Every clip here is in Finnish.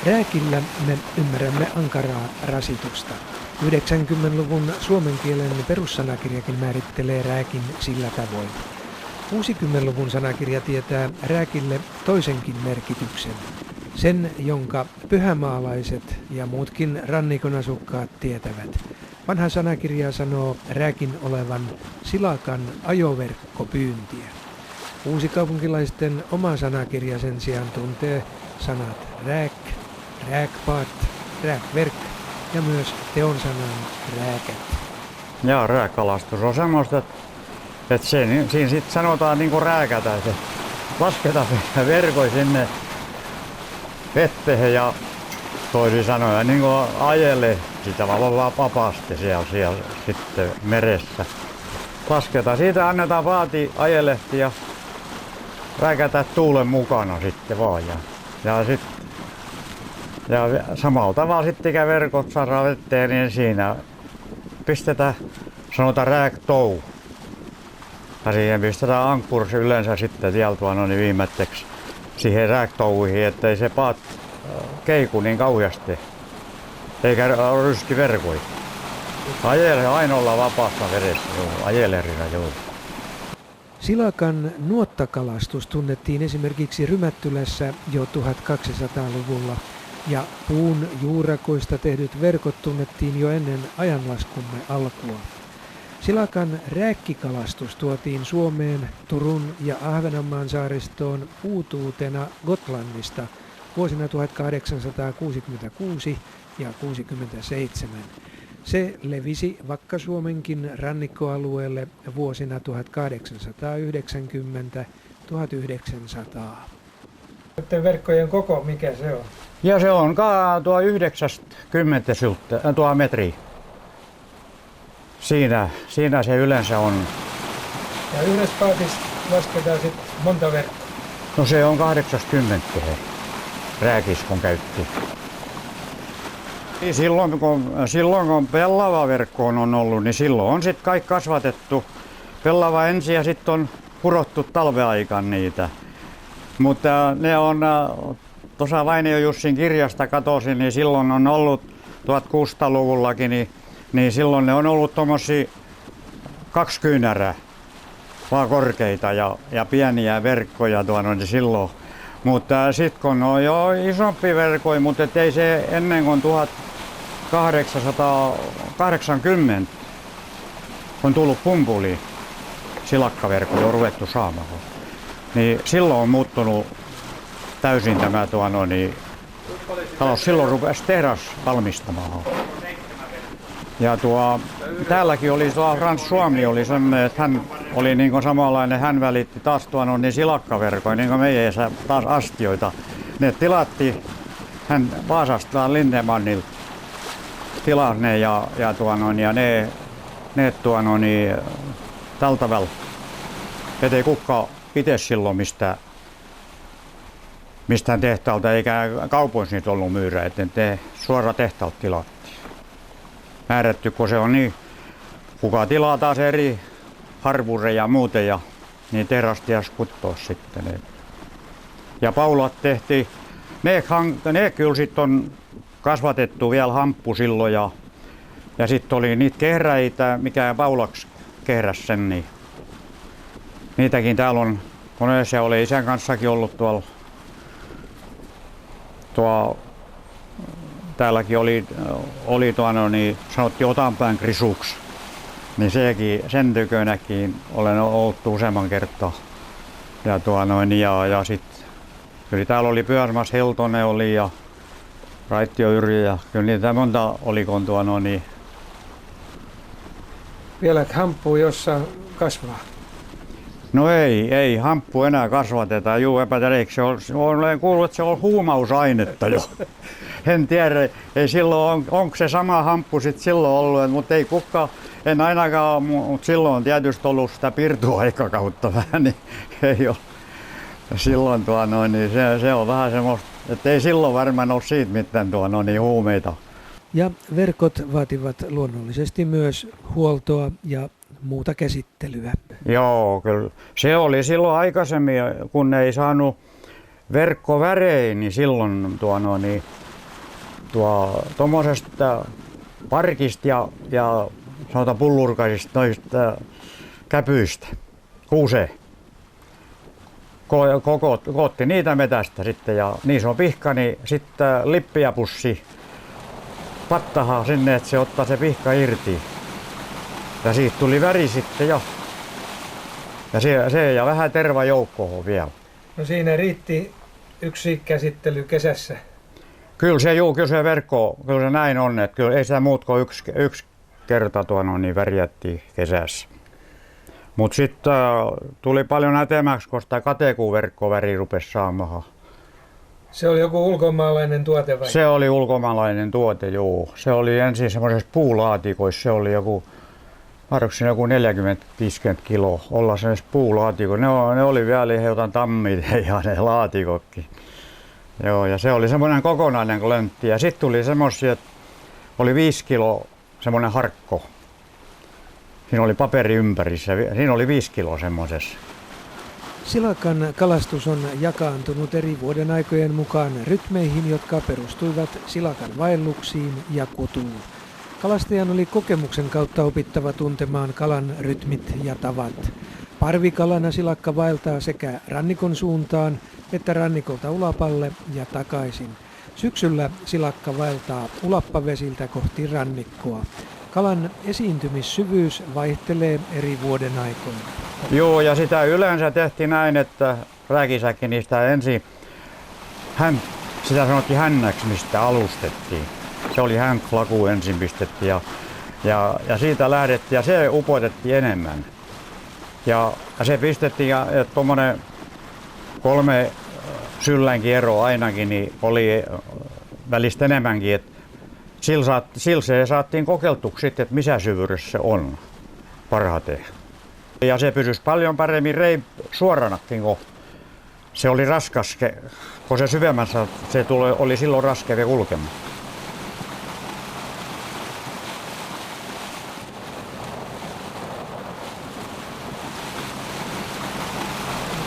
Rääkillä me ymmärrämme ankaraa rasitusta. 90-luvun suomen kielen perussanakirjakin määrittelee rääkin sillä tavoin. 60-luvun sanakirja tietää rääkille toisenkin merkityksen. Sen, jonka pyhämaalaiset ja muutkin rannikon asukkaat tietävät. Vanha sanakirja sanoo rääkin olevan silakan ajoverkkopyyntiä. Uusikaupunkilaisten oma sanakirja sen sijaan tuntee sanat rääk, rääkpaat, rääkverk ja myös teon sanan rääkät. Jaa, rääkalastus on semmoista, että siinä sitten sanotaan niin kuin rääkätä, että lasketaan verkoi sinne vetteen ja toisin sanoen niin kuin ajele sitä vapaasti siellä sitten meressä. Lasketaan, siitä annetaan vaati ajelehti ja rääkätä tuulen mukana sitten vaan. Ja samalla tavalla sitten mikä verkot saadaan vetteen, niin siinä pistetään, sanotaan rääktou. Ja siihen pistetään ankkursi yleensä sitten tieltä niin viimeiseksi siihen rääktouihin, ettei se paat keiku niin kauheasti. Eikä ryski verkoi. Ajele aina olla vapaassa vedessä, ajelerina joo. Silakan nuottakalastus tunnettiin esimerkiksi Rymättylässä jo 1200-luvulla ja puun juurakoista tehdyt verkot tunnettiin jo ennen ajanlaskumme alkua. Silakan rääkkikalastus tuotiin Suomeen, Turun ja Ahvenanmaan saaristoon uutuutena Gotlannista vuosina 1866 ja 67. Se levisi Vakka-Suomenkin rannikkoalueelle vuosina 1890-1900. Verkkojen koko, mikä se on? Ja se on tuo 90 tuo metri. Siinä se yleensä on. Ja yhdessä paatissa lasketaan sitten monta verkkoa? No se on 80 rääkiskon käytti. Silloin kun pellava verkkoon on ollut, niin silloin on sitten kaikki kasvatettu. Pellava ensin ja sitten on kurottu talveaikaan niitä. Mutta ne on, tuossa Vainio Jussin kirjasta katosin, niin silloin on ollut 1600-luvullakin, niin silloin ne on ollut tuommoisia 2 kyynärää, vaan korkeita ja pieniä verkkoja niin silloin. Mutta sitten kun on jo isompi verkkoja, mutta ei se ennen kuin 1880 on tullut pumpuli silakkaverkkoja, on ruvettu saamaan. Niin silloin on muuttunut täysin tämä talous. Silloin rupesi tehdas valmistamaan. Ja täälläkin oli Frans Suomi oli sellainen, että hän oli niin kuin samanlainen, hän välitti taas niin silakkaverkoja, niin kuin meidän taas astioita. Ne tilatti, hän Vaasasta Lindemannilta tilasi ne ja ne tällä tavalla. Ettei kukaan itse silloin mistään tehtaalta eikä kaupoissa niitä ollut myyrä, että ne suora tehtaalta tilattiin. Määrätty, kun se on niin, kuka tilaa taas eri harvureja ja muuten, ja niin terästiäs kuttoa sitten. Ja paulat tehtiin, ne kyllä sitten on kasvatettu vielä hamppu silloin, ja sitten oli niitä kehräitä, mikä paulaksi kehräsi sen, niin niitäkin täällä on, kun se oli isän kanssakin ollut tuolla täälläkin oli niin sanottiin Otanpään krisuksi, niin sen tykönäkin olen ollut useamman kertaa. Ja sitten kyllä täällä oli Pyörsmas Hiltonen oli ja Raittio Yrjö ja kyllä niitä monta oli kun niin. Vielä hamppu jossa kasvaa? No ei hamppu enää kasvateta. Juu, epätiedä, olen kuullut, että se on huumausainetta jo. En tiedä, ei silloin, onko se sama hamppu sitten silloin ollut, mutta ei kukaan, en ainakaan, mutta silloin on tietysti ollut sitä pirtuaikakautta vähän, niin ei ole. Silloin niin se on vähän semmoista, että ei silloin varmaan ole siitä mitään niin huumeita. Ja verkot vaativat luonnollisesti myös huoltoa ja muuta käsittelyä. Joo, kyllä. Se oli silloin aikaisemmin, kun ei saanut verkkovärejä, niin silloin tuommoisesta parkista ja sanotaan pullurkaisista noista käpyistä, kuuseen. Kootti niitä metästä sitten ja niissä on pihka, niin sitten lippiäpussi pattaha sinne, että se ottaa se pihka irti. Ja siitä tuli väri sitten jo. Ja se ja vähän tervajoukkoon vielä. No siinä riitti yksi käsittely kesässä. Kyllä se verkko, kyllä se näin on, että kyllä ei sitä muut kuin yksi kerta niin värjättiin kesässä. Mutta sitten tuli paljon nätemäksi, kun sitä katekuverkkoväri rupesi saamaan. Se oli joku ulkomaalainen tuote vai? Se oli ulkomaalainen tuote, joo. Se oli ensin semmoisessa puulaatikoissa, se oli joku 40-50 kiloa olla semmoisessa puulaatikossa. Ne oli vielä ihan tammit ja ne laatikotkin. Joo, ja se oli semmoinen kokonainen klöntti. Ja sitten tuli semmoisia, että oli 5 kiloa semmoinen harkko. Siinä oli paperi ympärissä. Siinä oli 5 kiloa semmoisessa. Silakan kalastus on jakaantunut eri vuoden aikojen mukaan rytmeihin, jotka perustuivat silakan vaelluksiin ja kutuun. Kalastajan oli kokemuksen kautta opittava tuntemaan kalan rytmit ja tavat. Parvikalana silakka vaeltaa sekä rannikon suuntaan että rannikolta ulapalle ja takaisin. Syksyllä silakka vaeltaa ulappavesiltä kohti rannikkoa. Kalan esiintymissyvyys vaihtelee eri vuoden aikoina. Joo, ja sitä yleensä tehtiin näin, että rääkisäkki niistä ensin, sitä sanottiin hännäksi, mistä alustettiin. Se oli hänklaku ensin pistettiin ja siitä lähdettiin ja se upotettiin enemmän. Ja se pistettiin, että tuommoinen 3 syllänkin ero ainakin niin oli välistä enemmänkin, että sillä se saatiin kokeiltuksi sitten, että missä syvyydessä se on parhaiten. Ja se pysyisi paljon paremmin suoranakin, kun se oli raskas, kun se syvemmässä se oli silloin raskea kulkemaan.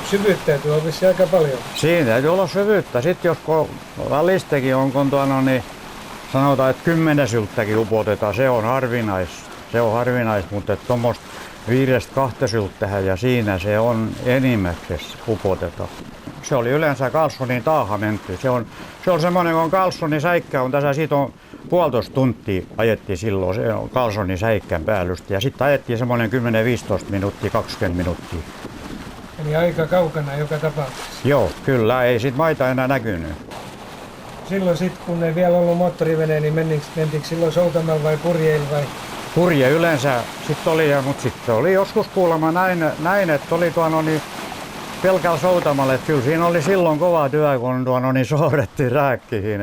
Syvyyttä täytyy olla aika paljon. Siinä täytyy olla syvyyttä. Sitten jos välistäkin on, kun niin sanotaan, että 10 sylttäkin upotetaan, se on harvinais, mutta tuommoista 5-2 sylttähän ja siinä se on enimmäksessä upotetaan. Se oli yleensä Karlssonin taaha menty. Se on semmoinen, kun Karlssonin säikkä on tässä, siitä on 1,5 tuntia ajettiin silloin, se on Karlssonin säikkän päällystä ja sitten ajettiin semmoinen 10-15 minuuttia, 20 minuuttia. Eli aika kaukana joka tapauksessa. Joo, kyllä, ei sit maita enää näkynyt. Silloin sitten, kun ei vielä ollut moottorivene, niin mentiinkö silloin soutamalla vai purjeilla vai? Purje yleensä sitten oli, mutta sitten oli joskus kuulemma näin että oli pelkällä soutamalla, että kyllä siinä oli silloin kova työ, kun soudettiin rääkkiin.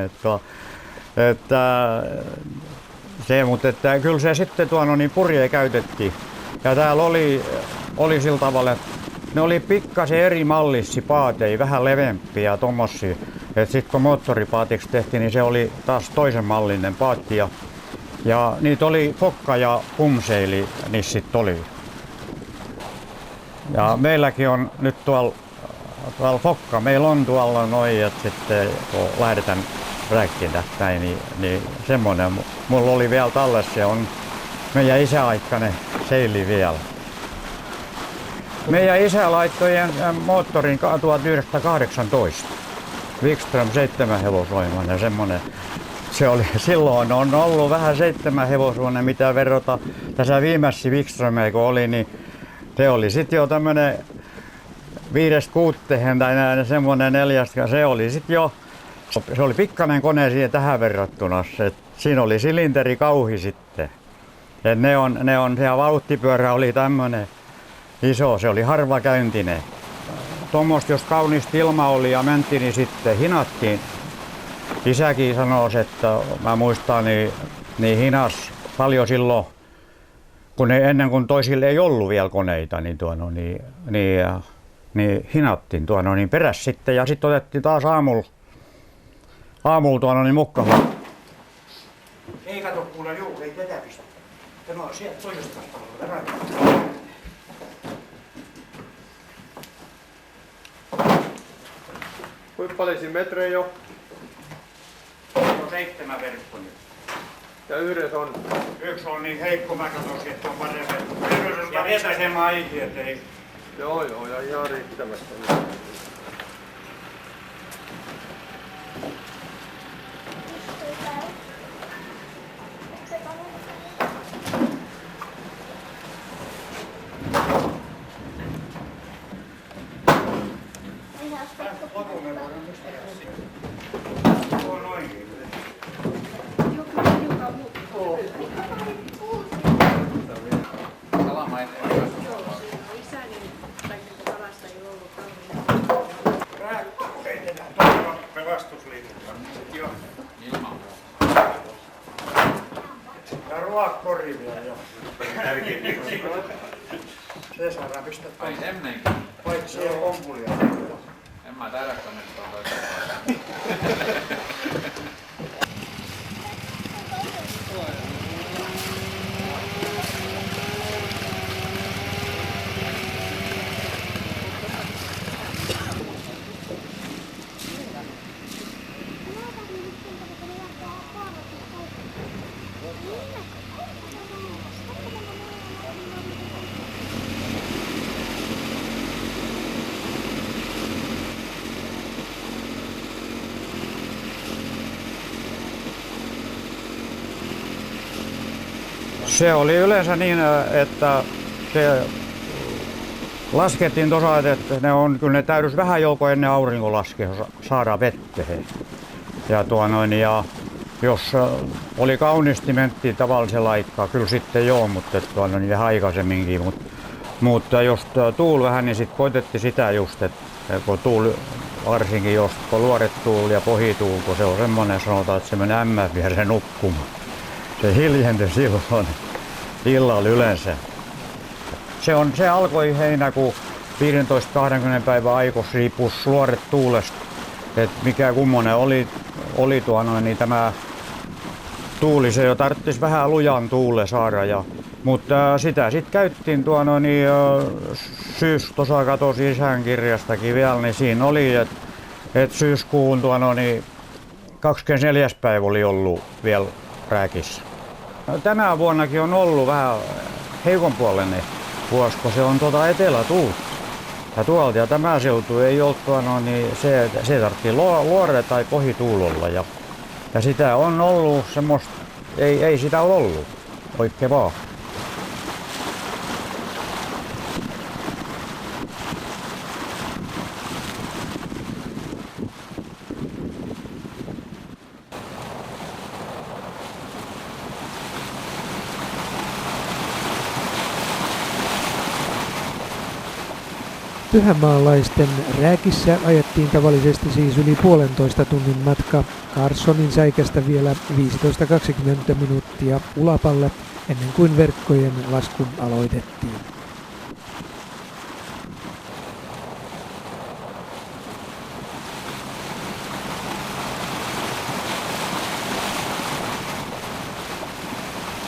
Mutta kyllä se sitten purje käytettiin. Ja täällä oli sillä tavalla, että ne oli pikkasen eri mallissi paateja, vähän leveämpiä ja tommosia. Sitten kun moottoripaatiksi tehtiin, niin se oli taas toisen mallinen paatti. Ja niitä oli fokka ja pumseili, niissä sitten oli. Ja meilläkin on nyt tuolla fokka, meillä on tuolla noin, että sitten kun lähdetään räkkiin näin, niin semmoinen. Mulla oli vielä tallessa, se on meidän isäaikainen seili vielä. Meidän isä laittoi moottorin 1918. Wikström 7-hevosvoimainen semmoinen. Se oli, silloin on ollut vähän 7-hevosvoinen, mitä verrata tässä viimeisessä Wikströmiä kun oli, niin se oli sitten jo tämmöinen 5-6 tai näin semmoinen 4. Se oli sitten jo, se oli pikkainen kone siihen tähän verrattuna. Siinä oli silinterikauhi sitten. Et se vauhtipyörä oli tämmöinen iso, se oli harvakäyntinen. Tuommoista, jos kaunista ilma oli ja mentiin, niin sitten hinattiin. Isäkin sanoi, että mä muistan, niin hinas paljon silloin, kun ennen kuin toisille ei ollut vielä koneita, niin hinattiin perässä sitten ja sitten otettiin taas aamulla mukaan. Ei kato kuule, ei tätä pistä. No sieltä toisesta tavalla. Kuinka paljon siinä metrejä jo? No 7 verkko nyt. Ja yhdessä on. Yksi on niin heikko, mä katsoisin, että on parempi. Ja vetä se maihi, ettei... Joo, ja ihan riittävästi. Ja ruokkori vielä jo. Se saadaan pistää Ai semmenkin. paitsi siellä ompulia. En mä tiedä, kun nyt on toisella. Se oli yleensä niin, että se laskettiin tuossa, että kyllä ne täydys vähän jouko ennen auringonlaskea saada vetteen. Ja jos oli kauniisti mentiin tavallisella aikaa, kyllä sitten joo, mutta vähän aikaisemminkin. Mutta jos tuuli vähän, niin sitten koitettiin sitä just, että kun tuuli, varsinkin jos kun luoret tuuli ja pohituuli, kun se on semmoinen, sanotaan, että se menee ämmän viereen nukkumaan. Se hiljentyi silloin illalla yleensä. Se alkoi heinäkuun 15-20 päivän aikoissa, riippuu luoret tuulesta, että mikä kummonen oli niin tämä tuuli, se jo tarvitsisi vähän lujan tuule saada. Mutta sitä sitten käyttiin tuossa katosi isän kirjastakin vielä, niin siinä oli, että syyskuun 24. päivä oli ollut vielä rääkissä. No, tänä vuonnakin on ollut vähän heikonpuolinen vuosi, kun se on etelätuulta. Ja tämä seutu ei ollut, se tarvitsi luore tai pohituulolla. Ja sitä on ollut semmoista, ei sitä ole ollut oikein vaan. Pyhämaalaisten rääkissä ajettiin tavallisesti siis yli 1,5 tunnin matka Carsonin säikästä vielä 15-20 minuuttia Ulapalle ennen kuin verkkojen lasku aloitettiin.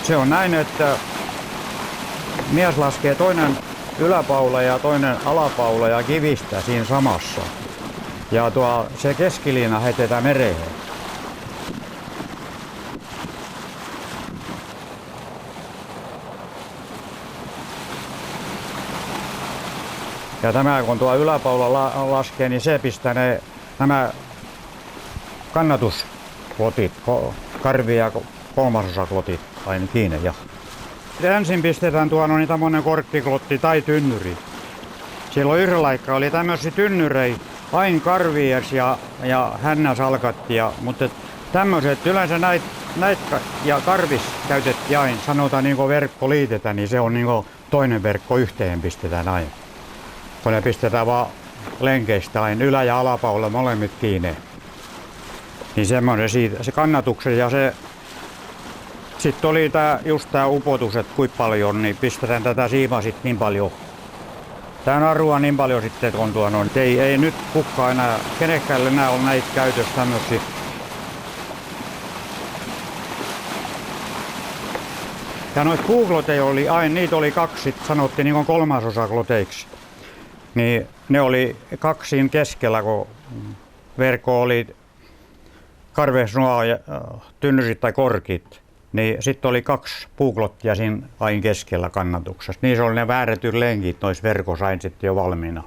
Se on näin, että mies laskee toinen yläpaula ja toinen alapaula ja kivistä siinä samassa. Ja se keskiliina heitetään mereen. Ja tämä kun tuo yläpaula laskee, niin se pistää nämä kannatusklotit, karvi- ja kolmasosaklotit aina kiinni. Ensin pistetään tämmöinen korkkiklotti tai tynnyri. Silloin yhdellä aikaa oli tämmöisiä tynnyrejä, aina karvies ja hännäsalkat. Mutta tämmöiset yleensä näitä ja karvis käytettiin aina, sanotaan niin kuin verkko liitetään, niin se on niin kuin toinen verkko yhteen pistetään aina. Kun ne pistetään vaan lenkeistä aina ylä- ja alapaula molemmat kiinni. Niin semmoinen siitä, se kannatuksen ja se. Sitten oli just tää upotus, että kuinka paljon, niin pistetään tätä siimaa sitten niin paljon. Tää narua niin paljon sitten, että ei nyt kukaan enää, kenekään enää ole näitä käytössä tämmöisiä. Ja noita puukloteja oli aina, niitä oli kaksi, sanottiin niin kuin kolmasosakloteiksi. Niin ne oli kaksi siinä keskellä, kun verkko oli karveessa nuo tynnyrit tai korkit, niin sitten oli 2 puuklottia siinä aina keskellä kannatuksessa. Niissä oli ne väärätyt lenkit noissa verkossa aina sitten jo valmiina.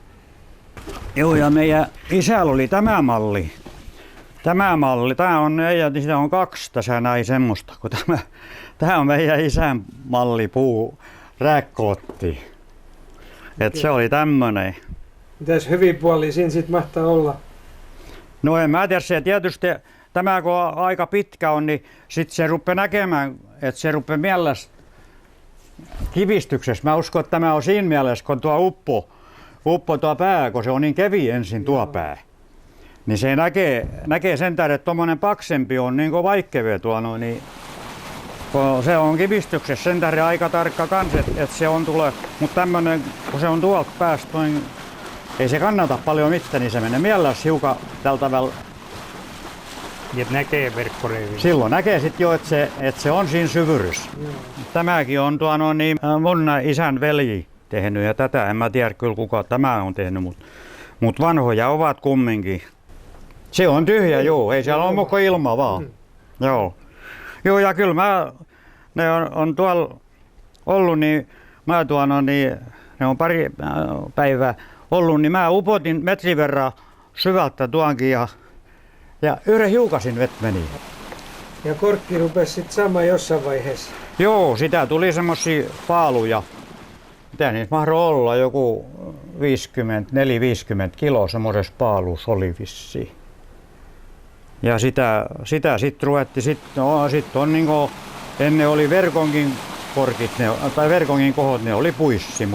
Joo, ja meidän isällä oli tämä malli. Tämä on meidän, sitä on 2 tässä näin semmoista, kun tämä on meidän isän malli puu rääkkolotti. Et se oli tämmönen. Mitäs hyvin puoli siinä sitten mahtaa olla? No en mä tiedä, se tietysti tämä kun aika pitkä on, niin sitten se rupeaa näkemään, että se rupeaa mielessä kivistyksessä. Mä uskon, että tämä on siinä mielessä, kun tuo uppo tuo pää, kun se on niin kevi ensin tuo pää. Niin se näkee sen tähden, että tuommoinen paksempi on niin vaikkevee tuo, niin kun se on kivistyksessä sen tähden aika tarkka kans, että se on tulee. Mutta tämmönen, kun se on tuolta päästä, niin ei se kannata paljon mitään, niin se menee mielessä hiukan tällä tavalla. Et näkee verkkoreiviä. Silloin näkee sitten jo, että se on siinä syvyryssä. Tämäkin on mun isän veli tehnyt ja tätä en mä tiedä kyllä kuka tämä on tehnyt, mutta vanhoja ovat kumminkin. Se on tyhjä, joo, ei siellä ole mukaan ilma vaan. Joo, ja kyllä ne on tuolla ollut, niin ne on pari päivää ollut, niin mä upotin metrin verran syvältä tuonkin ja yhden hiukasin vettä meni. Ja korkki rupesi sitten saamaan jossain vaiheessa. Joo, sitä tuli semmosia paaluja. Mitä niissä mahdoi olla? Joku 4-50 kiloa semmoisessa paalussa oli vissiin. Ja sitä sitten ruvettiin, sit on niinku, ennen oli verkonkin korkit, tai verkonkin kohot, ne oli puissi,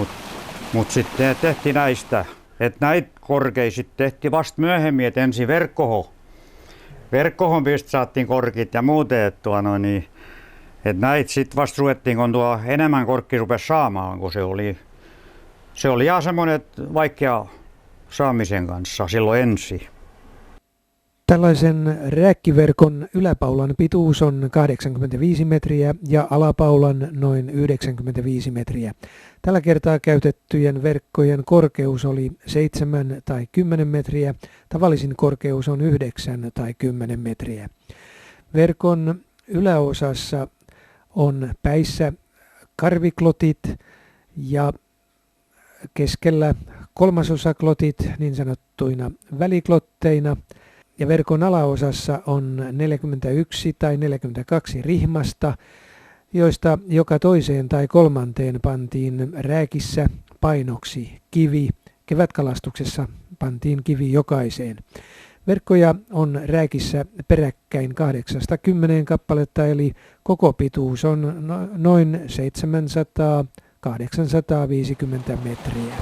mut sitten tehtiin näistä. Että näitä korkeja sitten tehtiin vasta myöhemmin, että ensin verkkohon saatiin korkit ja muuten, että näitä sitten vasta ruvettiin, kun tuo enemmän korkki rupesi saamaan, kun se oli ihan semmoinen vaikea saamisen kanssa silloin ensin. Tällaisen rääkkiverkon yläpaulan pituus on 85 metriä ja alapaulan noin 95 metriä. Tällä kertaa käytettyjen verkkojen korkeus oli 7 tai 10 metriä, tavallisin korkeus on 9 tai 10 metriä. Verkon yläosassa on päissä karviklotit ja keskellä kolmasosaklotit niin sanottuina väliklotteina. Ja verkon alaosassa on 41 tai 42 rihmasta, joista joka toiseen tai kolmanteen pantiin rääkissä painoksi kivi. Kevätkalastuksessa pantiin kivi jokaiseen. Verkkoja on rääkissä peräkkäin 80 kappaletta, eli koko pituus on noin 700-850 metriä.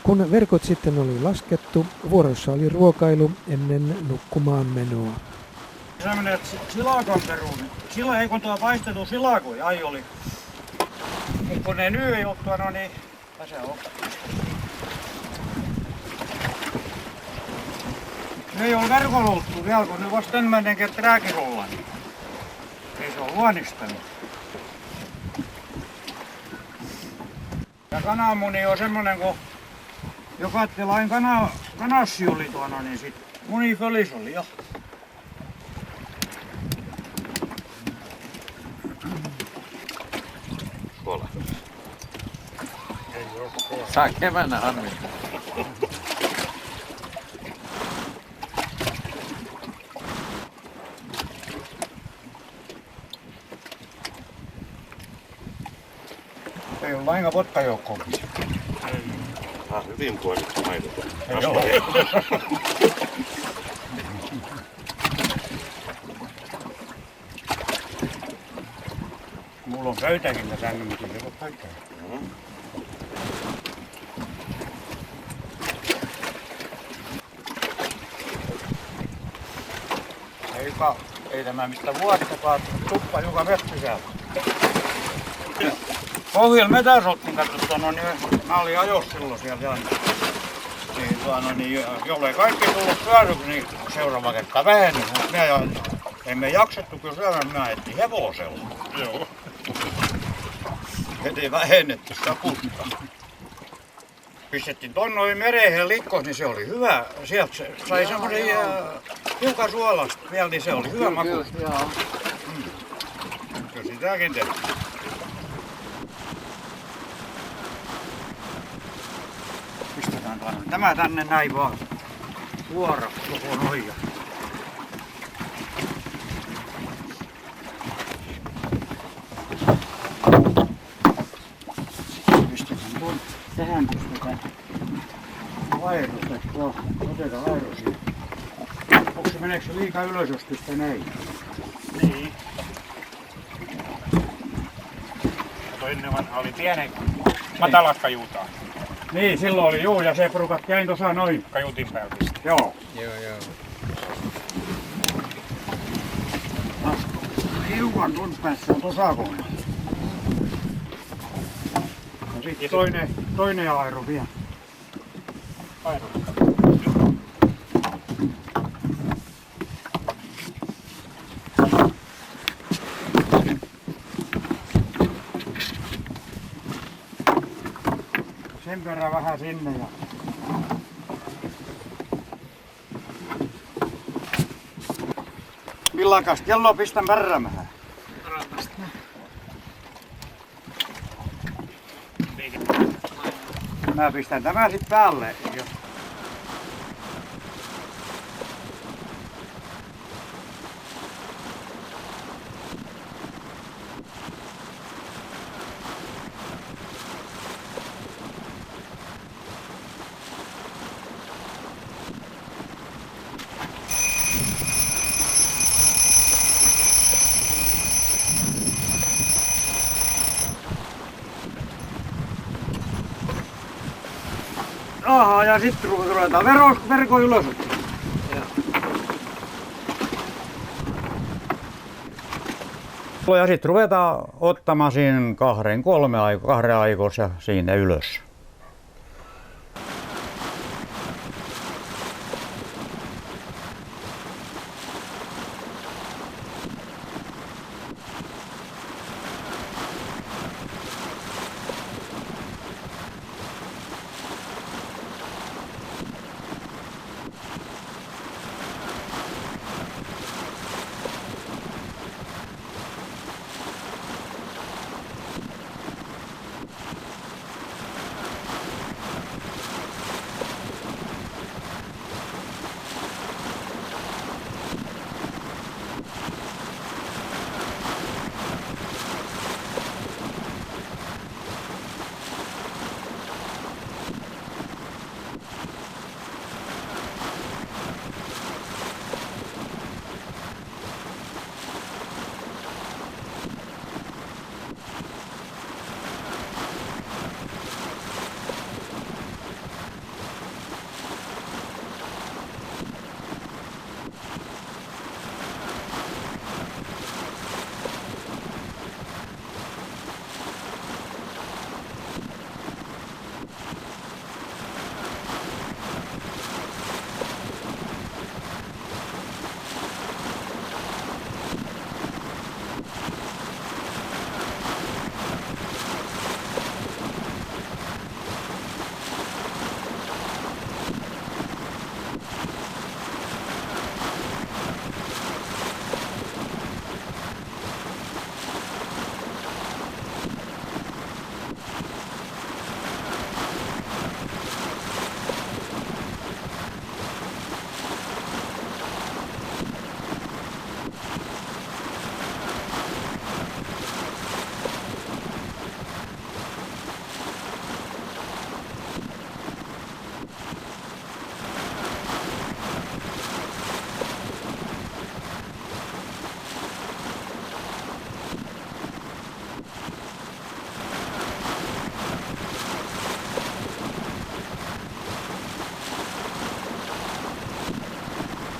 Kun verkot sitten oli laskettu, vuorossa oli ruokailu ennen nukkumaan menoa. Sä menet silakan peruun. Sillä ei kun tuo paistettu silakui, ai oli. Mut kun ne nyt ei oo tuono, niin tässä on. Ne ei ole verkolla oltu vielä, kun ne vasta ensimmäinen kerta rääkirolla, niin ei se ole luonistanut. Ja kananmuni on semmonen, kun jokattelain kanassi oli tuona, niin sit munifölis oli jo. Kuola. Saa kevänä harmin. Ei ole lainkaan vodkajoukkoa. Hyvin puolittu maito. Ei ole. Mulla on pöytäkin tässä, mutta se on kaikkea. Ei tämä mistä vuottakaan, tuppa joka metsäsäällä. Pohjalla metäsottin katsottuna, niin mä olin ajossa silloin siellä. Niin, jollei kaikki tullut syödyksi, niin seuraava kerta väheni. Emme jaksettu kyllä syödä, me ajettiin hevosella. Joo. Ei vähennetty sapusta. Pistettiin tonne mereen ja likkos, niin se oli hyvä. Sieltä se sai semmoisen hiukan suolasta vielä, niin se oli hyvä maku. Kyllä sitäkin tehtiin. Pistetään tämä tänne näin vaan. Suora koko noin. Pistetään tuon tähän pistetään vaihdosta. Otetaan vaihdosia. Onko se meneekö se liikaa ylös, jos pistää näin? Niin. Kato, ennen vanha oli pienen matalat kajuutaa. Niin, silloin oli juu, ja se porukat jäin tuossa noin. Kajuutin päältä. Joo. Joo. Hiukan tuon päässä on tuossa kohdalla. Ja sitten toinen aero vielä. Aero. Sen verran vähän sinne ja... Villakas, kello pistän värrämään. Mä pistän tämän sit päälle. Aha, ja sitten ruvetaan verkon ylös. Ja sitten ruvetaan ottamaan siinä kahden aikoissa ja siinä ylös.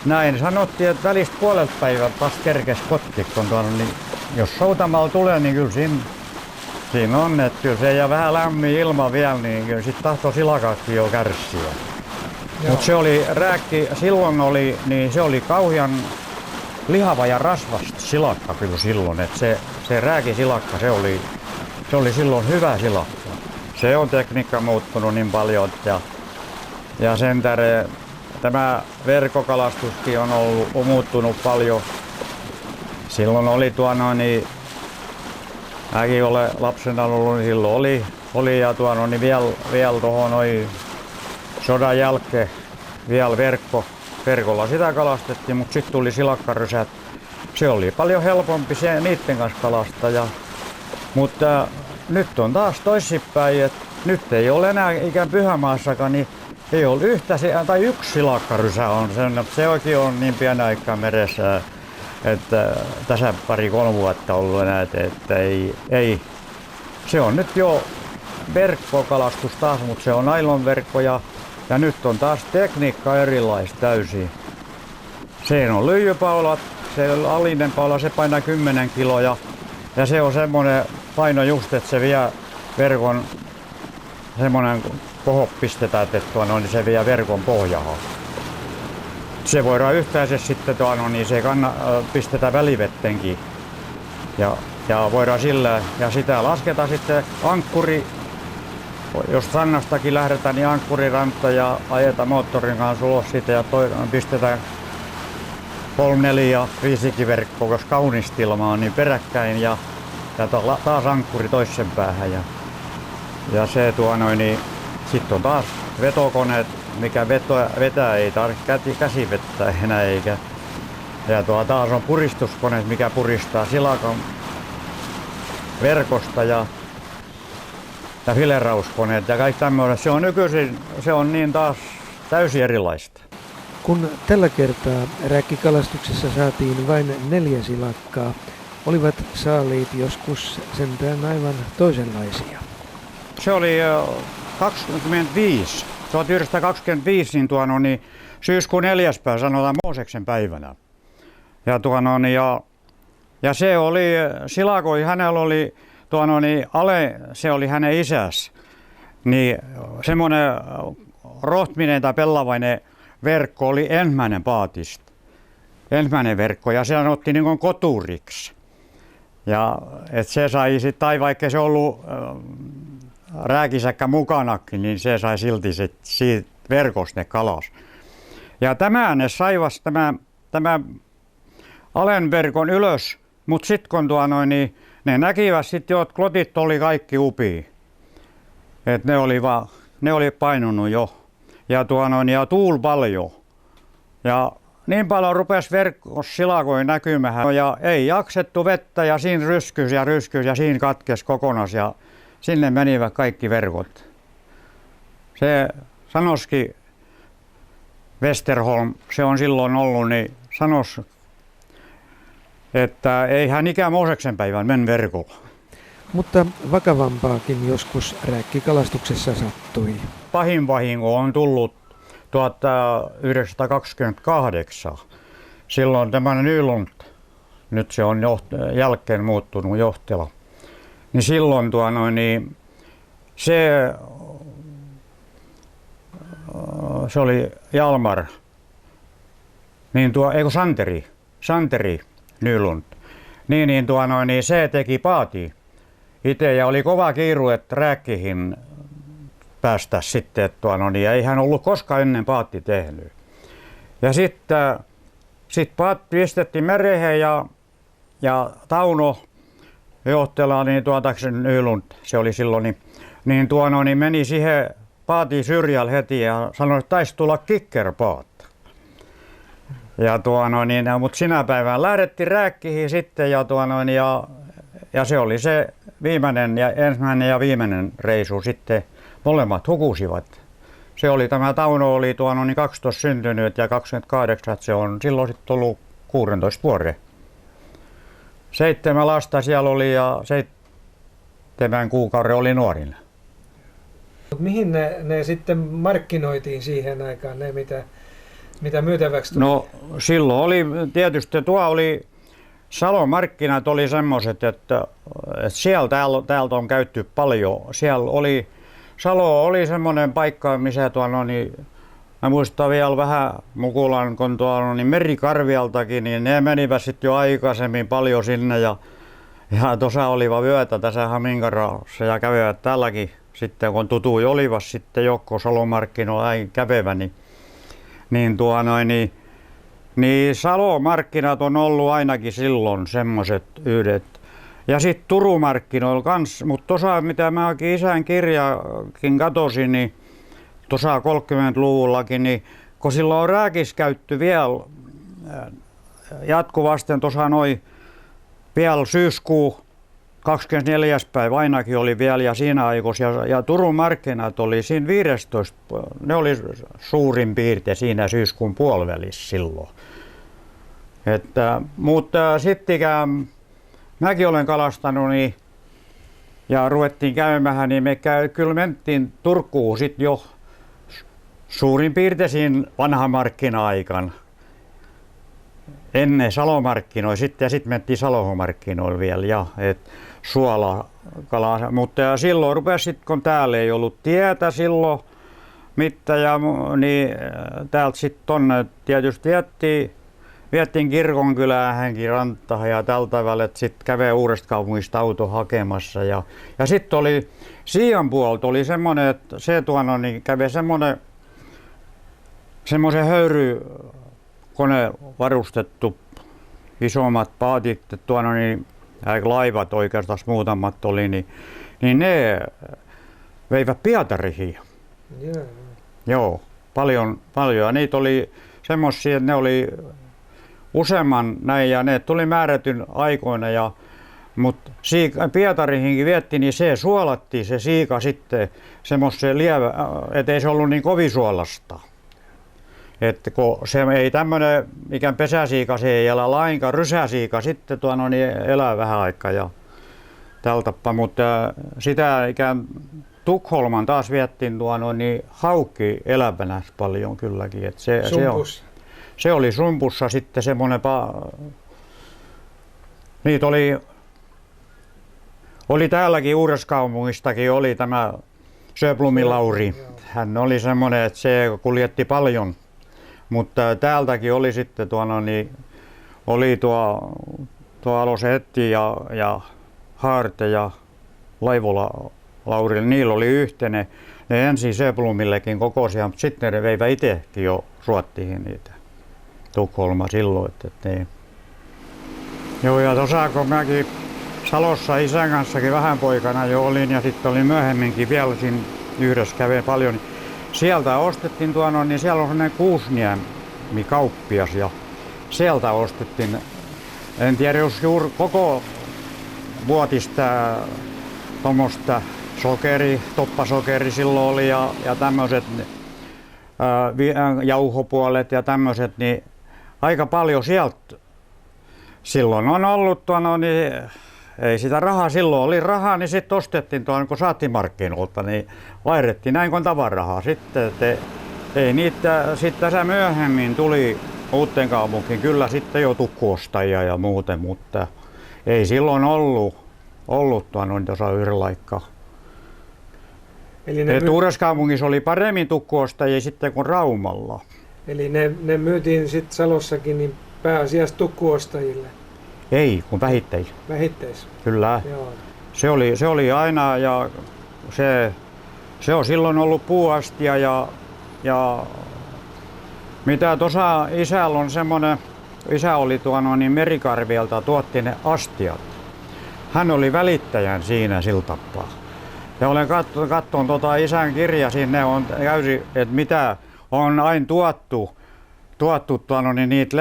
näin sanottiin, että välistä puolelta päivältä vasta kerkes kotiin, kun niin jos soutamalla tulee, niin kyllä siinä on, että kyllä se ja vähän lämmin ilma vielä, niin kyllä sitten tahtoo silakaakin jo kärsiä. Mutta se oli rääkki, silloin oli, niin se oli kauhean lihava ja rasvasta silakka kyllä silloin, että se rääkisilakka, se oli silloin hyvä silakka. Se on tekniikka muuttunut niin paljon ja sen tähden tämä verkkokalastuskin on muuttunut paljon. Silloin oli mäkin olen lapsena ollut, niin silloin oli ja niin vielä tuohon sodan jälkeen vielä verkolla sitä kalastettiin, mutta sitten tuli silakkarysät. Se oli paljon helpompi niiden kanssa kalastaa. Mutta nyt on taas toisinpäin, että nyt ei ole enää ikään Pyhämaassakaan, niin ei ole tai yksi silakkarysä on sen, se oikein on niin pieni aikaa meressä, että tässä 2-3 vuotta ollut enää, että ei. Se on nyt jo verkkokalastus taas, mutta se on nailonverkko ja nyt on taas tekniikka erilaista täysin. Se on lyijypaulat, se alinen paula, se painaa 10 kiloa ja se on semmoinen paino just, että se vie verkon semmoinen koho pistetään, että niin se vie verkon pohjaan. Se voidaan yhtäisesti sitten niin se pistetään välivettenkin ja voidaan sillä ja sitä lasketaan sitten ankkuri. Jos rannastakin lähdetään, niin ankkuriranta ja ajetaan moottorin kanssa ulos siitä ja pistetään 3-4-5 verkkoa, koska kaunista ilmaa niin peräkkäin ja taas ankkuri toisen päähän. Ja se niin sitten on taas vetokoneet, mikä vetää, ei tarvitse käsi vettää enää eikä. Ja taas on puristuskoneet, mikä puristaa silakan verkosta ja filerauskoneet ja kaikki tämmöiset. Se on nykyisin, se on niin taas täysin erilaista. Kun tällä kertaa rääkkikalastuksessa saatiin vain 4 silakkaa, olivat saaliit joskus sentään aivan toisenlaisia. Se oli 1925, niin syyskuun 4. päivä sanotaan Mooseksen päivänä. Ja se oli, silakoi hänellä oli Ale, se oli hänen isässä, niin semmoinen rohtminen tai pellavainen verkko oli ensimmäinen paatista. Ensimmäinen verkko ja se sanottiin niin kuin koturiksi. Ja et se sai sitten, tai vaikka se ollut rääkisäkkä mukanakin, niin se sai silti siitä verkosta ne kalas. Ja ne saivas tämä Alen verkon ylös, mutta sitten kun niin ne näkivät sitten jo, että klotit oli kaikki upii. Et ne oli painunut jo. Ja tuul paljon. Ja niin paljon rupesi verkossa silakoin näkymään. Ja ei jaksettu vettä ja siinä ryskysi ja siinä katkesi kokonaan. Ja sinne menivät kaikki verkot. Se sanoskin Westerholm, se on silloin ollut, niin sanos, että ei hän ikään Mooseksen päivän men verkolla. Mutta vakavampaakin joskus rääkkikalastuksessa sattui. Pahin vahinko on tullut 1928. Silloin tämä Nylund, nyt se on jälkeen muuttunut Johtela. Niin silloin se oli Jalmar, niin Santeri Nylund. Niin se teki paati itse ja oli kova kiiru, että rääkkihin päästä sitten, että ja ei hän ollut koskaan ennen paatti tehnyt. Ja sitten paatti pistettiin merehen ja Tauno Johtela, niin Nylund, se oli silloin, niin meni siihen paatin syrjällä heti ja sanoi, että taisi tulla kikkerpaat. Ja mutta sinä päivänä lähdettiin rääkkiin sitten ja se oli se ensimmäinen ja viimeinen reisu sitten. Molemmat hukusivat. Se oli tämä Tauno oli 12 syntynyt ja 28, se on silloin sitten ollut 16 vuoden. 7 lasta siellä oli ja 7 kuukauden oli nuorina. Mihin ne sitten markkinoitiin siihen aikaan, ne mitä Mitä myytäväksi tuli? No silloin oli tietysti, tuo oli, Salon markkinat oli semmoiset, että siellä täältä on käyty paljon. Siellä oli, Salo oli semmoinen paikka, missä niin mä muistan vielä vähän Mukulan, kun niin Merikarvialtakin, niin ne menivät sitten jo aikaisemmin paljon sinne ja tuossa oliva vyötä tässä Haminkarassa ja kävivät täälläkin sitten, kun tutui olivat sitten joko Salon markkinoilla kävevä, niin Salon markkinat on ollut ainakin silloin semmoiset yhdet. Ja sitten Turun markkinoilla kanssa, mutta tuossa mitä mäkin isän kirjakin katosin, niin tuossa 30-luvullakin, niin kun silloin on rääkis käytty vielä jatkuvasti, tuossa noin vielä syyskuu 24. päivä ainakin oli vielä ja siinä aikoissa ja Turun markkinat oli siinä 15, ne oli suurin piirtein siinä syyskuun puolivälissä silloin. Mutta sittenkään mäkin olen kalastanut niin, ja ruvettiin käymään, niin kyllä mentiin Turkuun sitten jo suurin piirtein siinä vanhan markkina-aikana. Ennen Salomarkkinoilla sitten ja sitten mentiin Salomarkkinoilla vielä ja suolakala, mutta silloin rupesi sitten, kun täällä ei ollut tietä silloin mitään, niin täältä sitten tonne tietysti viettiin Kirkonkyläähänkin rantaan ja tältä välillä sitten kävee Uudestakaupungista auto hakemassa ja sitten oli Siian puolta oli semmoinen, että se niin kävi semmoisen höyrykone varustettu isommat paatit, niin laivat oikeastaan muutamat oli, niin ne veivät Pietariin. Joo, paljon. Ja niitä oli semmoisia, että ne oli useamman näin ja ne tuli määrätyn aikoina. Mutta Pietariinkin vietti, niin se suolattiin se siika sitten semmoiseen lievä, ettei se ollut niin kovin suolasta. Että kun se ei tämmöinen ikään pesäsiika, se ei elä lainkaan, rysäsiika sitten niin elää vähän aikaa ja tällä tapaa, mutta sitä ikään Tukholman taas viettiin niin haukki elävänä paljon kylläkin. Että se oli sumpussa sitten semmoinen, niitä oli täälläkin Uudestakaupungistakin oli tämä Sjöblomin Lauri. Hän oli semmoinen, että se kuljetti paljon. Mutta täältäkin oli sitten oli tuo Alosen Etti ja Haarte ja Laivola Lauri, niillä oli yhteinen. Ne ensin Sjöblomillekin kokoisia, mutta sitten ne veivät itsekin jo Ruottiin niitä Tukholma silloin. Niin. Joo, ja tuossa kun mäkin Salossa isän kanssakin vähän poikana jo olin ja sitten olin myöhemminkin vielä siinä yhdessä kävin paljon. Niin sieltä ostettiin niin siellä on sellainen Kuusniemi kauppias ja sieltä ostettiin, en tiedä jos juuri koko vuotista tuommoista toppasokeri silloin oli ja tämmöiset jauhopuolet ja tämmöiset, niin aika paljon sieltä silloin on ollut niin ei sitä rahaa, silloin oli rahaa, niin sitten ostettiin kun saatiin markkinoilta, niin vaihdettiin näin kuin tavarahaa. Sitten ei niitä, sitten tässä myöhemmin tuli Uuteenkaupunkiin kyllä sitten jo tukkuostajia ja muuten, mutta ei silloin ollut tuossa yhdellä aikaa. Uudessakaupungissa oli paremmin tukkuostajia sitten kuin Raumalla. Eli ne myytiin sitten Salossakin niin pääasiassa tukkuostajille? Ei, kun vähittäis. Vähittäis? Kyllä. Joo. Se oli aina ja se on silloin ollut puuastia ja mitä tuossa isällä on semmoinen, isä oli niin Merikarvialta tuotti ne astiat. Hän oli välittäjän siinä sillä tapaa. Ja olen katsonut isän kirja, sinne on käysi, että mitä on aina tuottu niin niitä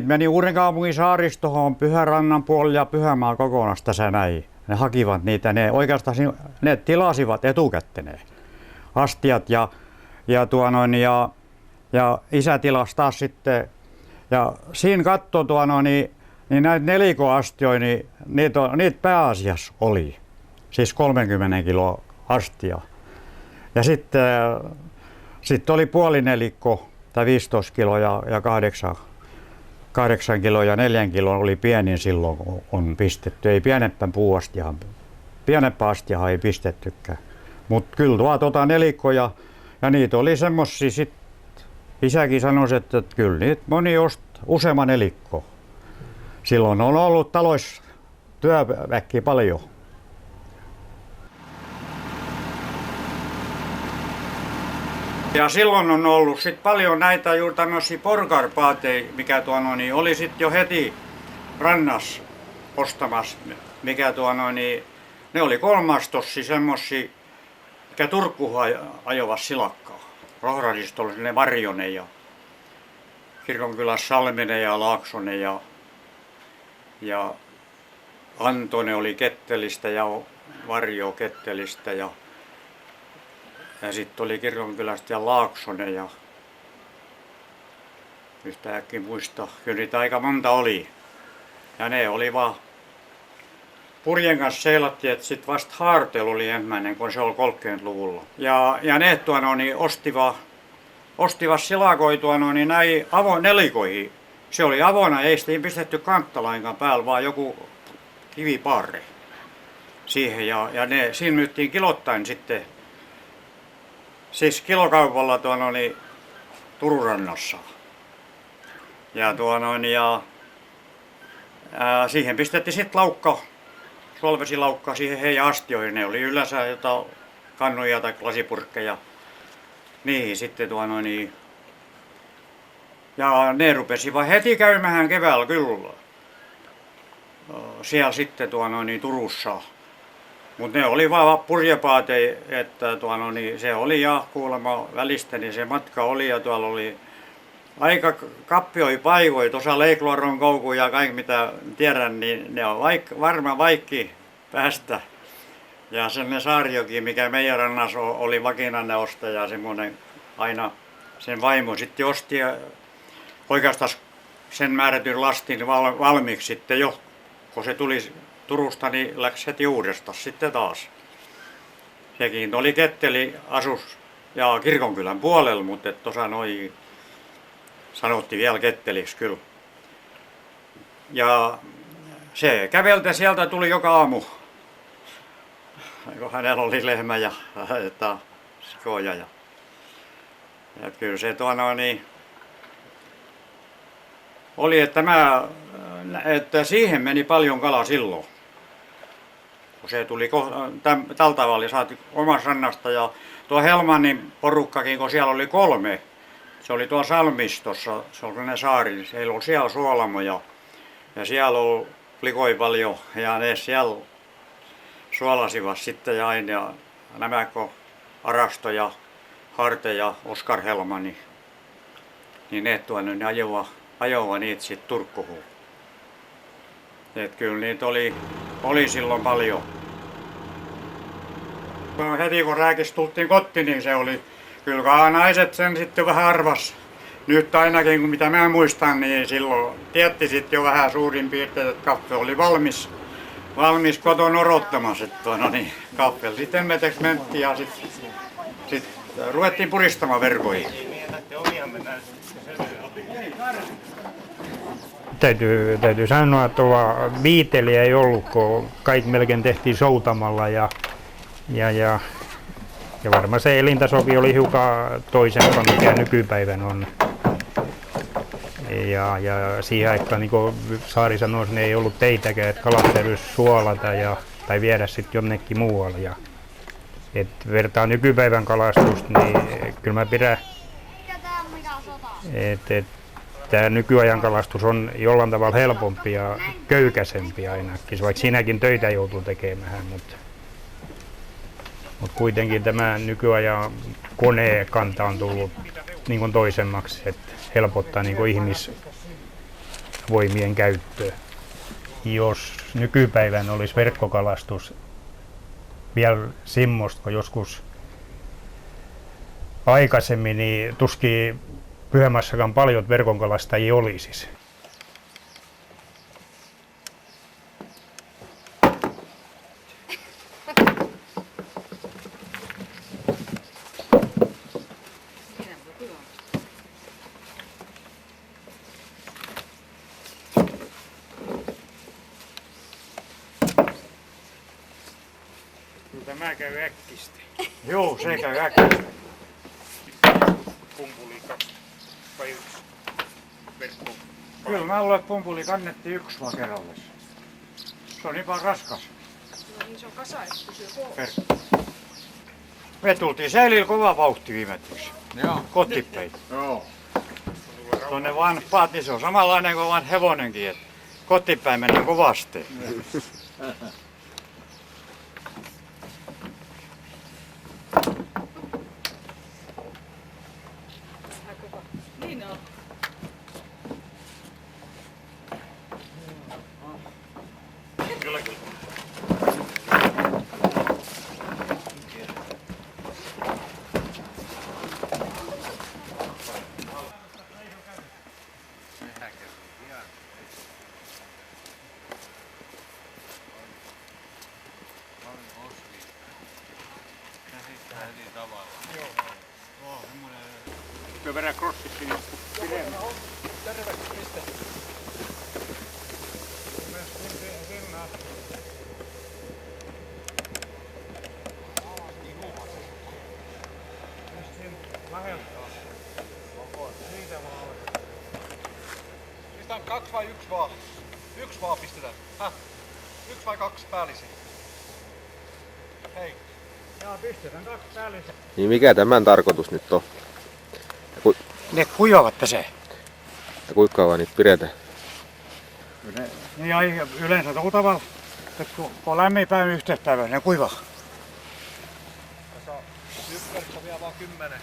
meni Uudenkaupungin saaristoon, Pyhärannan puolelle ja Pyhämaan kokonaan tässä näin. Ne hakivat niitä, ne tilasivat etukäteen ne astiat ja isä tilasi taas sitten. Ja siinä katsoi niin näitä nelikoastioita, niin niitä pääasiassa oli, siis 30 kiloa astia. Ja sitten oli puolinelikko tai 15 kiloa ja 8 kiloa ja 4 kiloa oli pienin silloin, kun on pistetty. Ei pienempää astiahan ei pistettykään. Mutta kyllä nelikkoja ja niitä oli semmosia sit. Isäkin sanoi, että kyllä niitä moni osti useamman nelikko. Silloin on ollut taloissa työväkkiä paljon. Ja silloin on ollut sit paljon näitä juuri tämmöisiä porkarpaateja, mikä oli sit jo heti rannassa ostamassa, mikä ne oli kolmastossi semmosia, mikä Turkuun ajovas silakkaa. Rohradista oli ne Varjonen ja Kirkonkylässä Salminen ja Laaksonen ja Antonen oli Kettelistä ja Varjo Kettelistä ja sitten oli Kirkonkylästä ja Laaksonen ja yhtä äkkiä muista, kyllä niitä aika monta oli. Ja ne oli vaan purjen kanssa seilattiin, että sitten vasta Haartel oli ensimmäinen, kun se oli 30-luvulla. Ja ne ostivat silakoitua näin nelikoihin. Se oli avona, ei sitä pistetty kanttalainkaan päällä, vaan joku kivipaarre siihen. Ja siinä myyttiin kilottain sitten, siis kilokaupalla Turun rannassa. Ja siihen pistettiin sitten laukka, suolvesilaukka siihen heidän astioihin. Ne oli yleensä jotain kannuja tai lasipurkkeja. Niihin sitten ja ne rupesivat heti käymään keväällä kyllä. Siellä sitten Turussa. Mutta ne oli vaan purjepaateja, että se oli ja kuulemma välistä, niin se matka oli ja tuolla oli aika kappioi paikoja, tuossa Leikluoron koukku ja kaikki mitä tiedän, niin ne on varmaan vaikki päästä. Ja sellainen Saariokin, mikä meidän rannassa oli vakinainen ostaja, semmoinen aina sen vaimo sitten osti oikeastaan sen määrätyn lastin valmiiksi sitten jo, kun se tuli Turusta, niin läksi heti uudestaan sitten taas. Sekin oli Ketteli asus ja Kirkonkylän puolella, mutta tuossa sanottiin vielä Ketteliksi kyllä. Ja se käveltä sieltä tuli joka aamu, kun hänellä oli lehmä ja sikoja. Ja kyllä se oli, että siihen meni paljon kalaa silloin. Kun se tuli tällä tavalla, saati omasta rannasta ja tuo Helmannin porukkakin, kun siellä oli 3. Se oli tuolla Salmistossa, se oli sellainen saari, siellä oli siellä suolamoja ja siellä oli likoi paljon ja ne siellä suolasivat sitten ja aina ja nämä kun Arasto ja Harte ja Oskar Helmani, niin ne ajoivat niitä sitten Turkkuun. Et kyllä niitä oli silloin paljon. Heti kun rääkistä tultiin kotiin, niin se oli, kyllä naiset sen sitten vähän arvas. Nyt ainakin, kun mitä mä muistan, niin silloin tietti sitten jo vähän suurin piirtein, että kaffe oli valmis kotona odottamassa. Kaffel sitten mentiin ja sitten ruvettiin puristamaan verkoihin. Täytyy sanoa, että viiteliä ei ollut, kun kaikki melkein tehtiin soutamalla ja varmaan se elintasokin oli hiukan toisempaa, mikä nykypäivän on. Ja siihen aikaan, niin kuin Saari sanoi, niin ei ollut teitäkään, että kalat täytyisi suolata tai viedä sitten jonnekin muualle. Et vertaan nykypäivän kalastusta, niin kyllä mä pidän, että tämä nykyajan kalastus on jollain tavalla helpompi ja köykäisempi ainakin, vaikka siinäkin töitä joutuu tekemään. Mutta kuitenkin tämä nykyajan konekanta on tullut niin kuin toisemmaksi, että helpottaa niin kuin ihmisvoimien käyttöä. Jos nykypäivän olisi verkkokalastus vielä semmoista, kun joskus aikaisemmin, niin tuskin Pyhämässäkään paljon verkonkalastajia olisi. Kyllä tämä käy äkkisti. Joo, se käy äkkiä. Pumpuli 2 vai 1 verkko. Kyllä mä luulen, että pumpuli kannettiin 1 vaan kerrallaan. Se on niin vaan raskas. No niin, se on kasa, että pysyy koossa. Verkko. Me tultiin säilillä kova vauhti viime tuossa. Joo. Kotipäin. Joo. Tuonne vaan paat, se on samanlainen kuin vaan hevonenkin, että kotipäin mennään kovasti. Niin on. Kyllä, kyllä. Kyllä vedä crossittiin joku pidemmän. Pistetään 2 vai 1 vaan? 1 vaan pistetään. Häh? 1 vai 2 päällisiä? Hei. Niin mikä tämän tarkoitus nyt on? Ne kuivavat se. Ja kuinka kauan niitä pidetään? Niin ja yleensä tuolla tavalla, että kun on lämmin päivä yhteispäivä, ne kuivaa. Tässä on yksi verkko vielä vaan 10.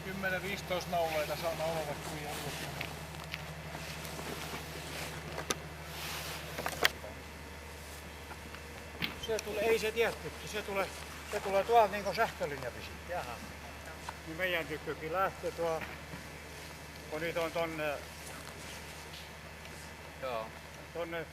10-15 nauloja tässä on olevat kuin Se tulee, ei se tietty, se tulee tuolta niinku sähkölinja pisit. Jaha. Niin meidän tykkökin lähtee tuo, kun niitä on tonne